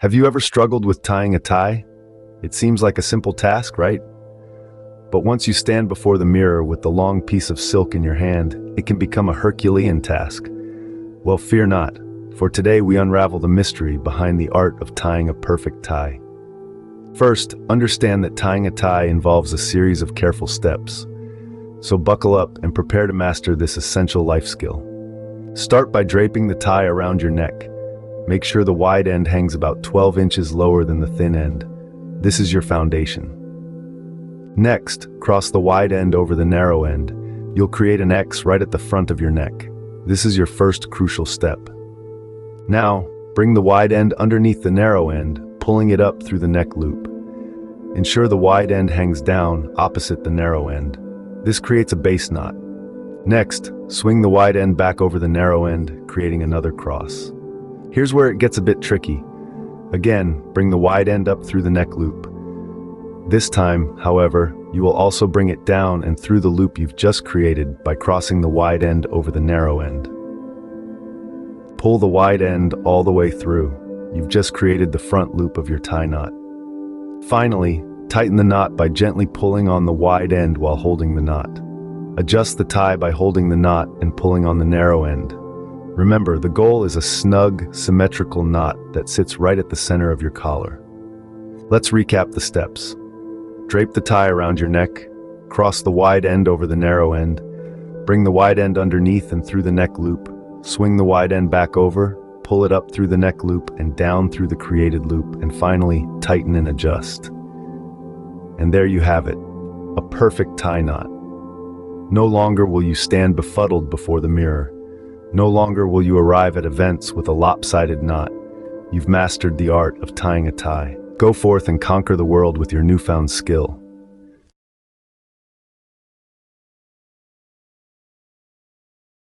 Have you ever struggled with tying a tie? It seems like a simple task, right? But once you stand before the mirror with the long piece of silk in your hand, it can become a Herculean task. Well, fear not, for today we unravel the mystery behind the art of tying a perfect tie. First, understand that tying a tie involves a series of careful steps. So buckle up and prepare to master this essential life skill. Start by draping the tie around your neck. Make sure the wide end hangs about 12 inches lower than the thin end. This is your foundation. Next, cross the wide end over the narrow end. You'll create an X right at the front of your neck. This is your first crucial step. Now, bring the wide end underneath the narrow end, pulling it up through the neck loop. Ensure the wide end hangs down opposite the narrow end. This creates a base knot. Next, swing the wide end back over the narrow end, creating another cross. Here's where it gets a bit tricky. Again, bring the wide end up through the neck loop. This time, however, you will also bring it down and through the loop you've just created by crossing the wide end over the narrow end. Pull the wide end all the way through. You've just created the front loop of your tie knot. Finally, tighten the knot by gently pulling on the wide end while holding the knot. Adjust the tie by holding the knot and pulling on the narrow end. Remember, the goal is a snug, symmetrical knot that sits right at the center of your collar. Let's recap the steps. Drape the tie around your neck, cross the wide end over the narrow end, bring the wide end underneath and through the neck loop, swing the wide end back over, pull it up through the neck loop and down through the created loop, and finally, tighten and adjust. And there you have it, a perfect tie knot. No longer will you stand befuddled before the mirror. No longer will you arrive at events with a lopsided knot. You've mastered the art of tying a tie. Go forth and conquer the world with your newfound skill.